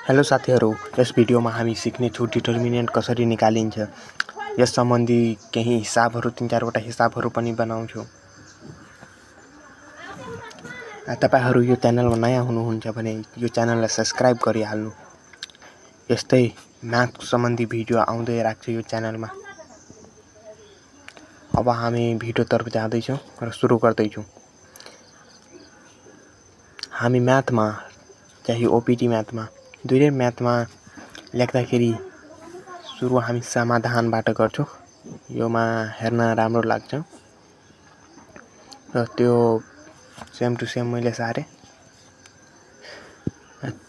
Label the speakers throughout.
Speaker 1: Hello साथीहरु, यस भिडियोमा हामी सिक्नेछौं डिटर्मिनेन्ट कसरी निकालिन्छ। यस सम्बन्धी केही हिसाबहरु 3-4 वटा हिसाबहरु पनि बनाउँछौं। तपाईहरु यो च्यानलमा नयाँ हुनुहुन्छ भने यो च्यानललाई सब्स्क्राइब गरिहाल्नु। यस्तै म्याथ सम्बन्धी भिडियो आउँदै राख्छु यो च्यानलमा। अब हामी भिडियोतर्फ जाँदैछौं र सुरु गर्दैछौं। हामी म्याथमा चाहिँ ओपीटी म्याथमा दुईटै म्याथमा लेख्दाखेरि सुरु हामी समाधानबाट गर्छौं। योमा हेर्न राम्रो लाग्छ र त्यो सेम टु सेम मैले सारे।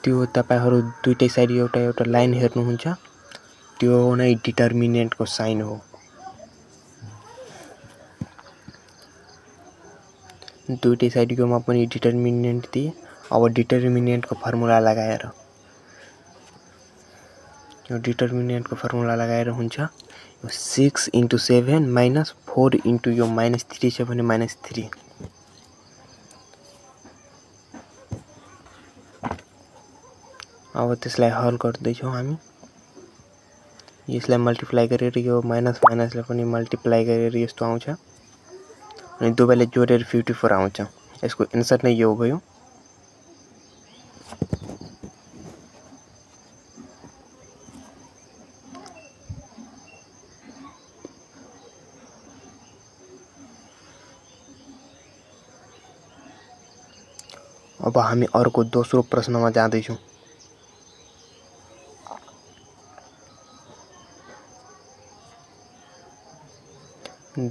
Speaker 1: त्यो तपाईहरु दुईटै साइड एउटा लाइन हेर्नुहुन्छ, त्यो नै डिटर्मिनेन्टको साइन हो। दुईटै साइड योमा पनि डिटर्मिनेन्ट दिए। अब डिटर्मिनेन्टको फर्मुला लगाएर यो डिटर्मिनेन्टको फर्मुला लगाएर हुन्छ 6 * 7 - 4 * यो -3 छ भने -3। अब त्यसलाई हल गर्दैछौं हामी। यसलाई मल्टिप्लाई गरेर यो माइनस माइनसले पनि मल्टिप्लाई गरेर यस्तो आउँछ अनि दुवैले जोडेर 54 आउँछ। यसको आन्सर नै यो भयो। अब हामी अर्को दोस्रो प्रश्नमा जाँदैछौं।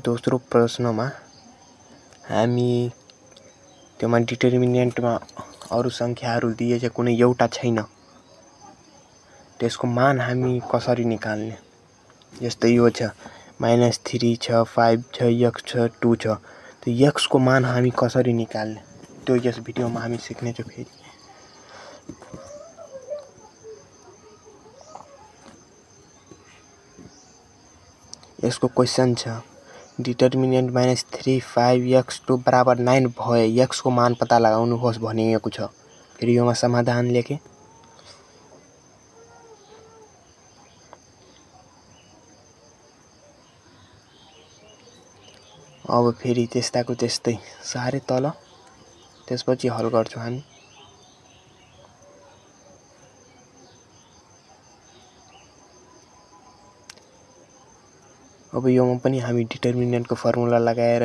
Speaker 1: दोस्रो प्रश्नमा हामी त्यसमा डिटर्मिनेन्टमा अरु संख्याहरु दिएछ, कुनै एउटा छैन। त्यसको मान हामी कसरी निकाल्ने? जस्तै यो छ -3 छ, 5 छ, x छ, 2 छ। त्यो x को मान हामी कसरी निकाल्ने? त्यो यस भिडियोमा हामी सिक्नेछौं फेरि। यसको क्वेशन छ डिटर्मिनेन्ट -3 5x2 = 9 भए x को मान पत्ता लगाउनुहोस् भनिएको छ। फेरि योमा समाधान लेखे। अब फेरि त्यस्ताको त्यस्तै सारे तल, त्यसपछि हल गर्छौं हामी। अब योमा पनि हामी डिटर्मिनेन्टको फर्मुला लगाएर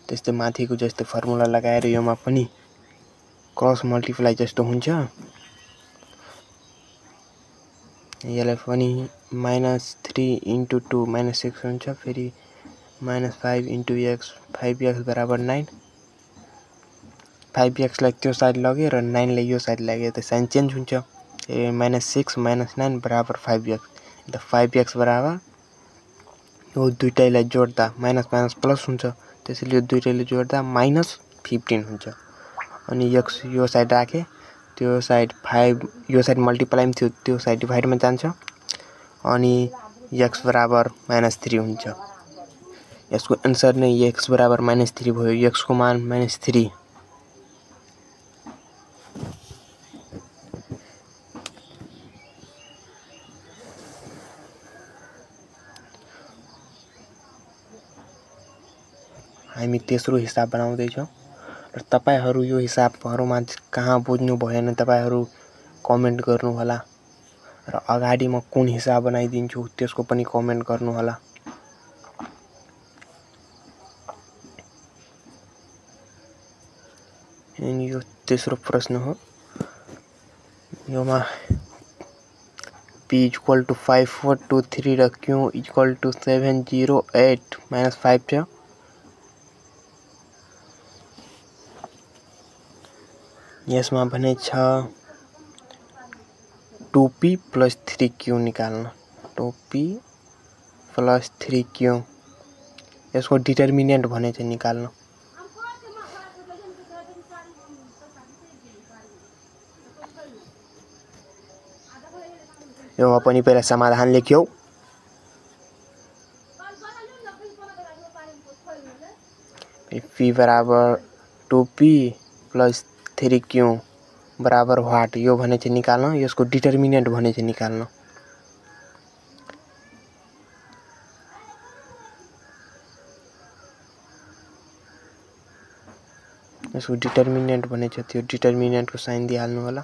Speaker 1: त्यस्तै माथिको जस्तै फर्मुला लगाएर योमा पनि क्रस मल्टिप्लाई जस्तो हुन्छ। यसलाई पनि -3 * 2 -6 हुन्छ। फेरि -5 * x 5x = 9। 5x लाई त्यो साइड लगे र 9 लाई यो साइड लगे त साइन चेन्ज हुन्छ। -6 - 9 = 5x। त 5x बराबर यो दुईटैलाई जोड्दा माइनस माइनस प्लस हुन्छ, त्यसैले यो दुईटैले जोड्दा -15 हुन्छ। अनि x यो साइड राखे, त्यो साइड 5 यो साइड मल्टिप्लाइमा थियो, त्यो साइड डिभाइडमा जान्छ अनि x बराबर -3 हुन्छ। यसको आन्सर नै x बराबर -3 भयो। x को मान -3। हामी तेस्रो हिसाब बनाउँदैछौं र तपाईहरु यो हिसाबहरुमा कहाँ बुझ्नु भएन तपाईहरु कमेन्ट गर्नु होला र अगाडि म कुन हिसाब बनाइदिन्छु त्यसको पनि कमेन्ट गर्नु होला। अनि यो तेस्रो प्रश्न हो। योमा p = 5423 र q = 708 - 5 छ। यसमा भने छ 2p + 3q निकाल्न। 2p + 3q यसको डिटर्मिनेन्ट भने चाहिँ निकाल्न। योमा पनि पहिला समाधान लेख्यौ। p बराबर 2p + 3q बराबर व्हाट यो भने चाहिँ निकाल्न, यसको डिटर्मिनेन्ट भने चाहिँ निकाल्न। यसको डिटर्मिनेन्ट भने चाहिँ त्यो डिटर्मिनेन्टको साइन दिइहाल्नु होला।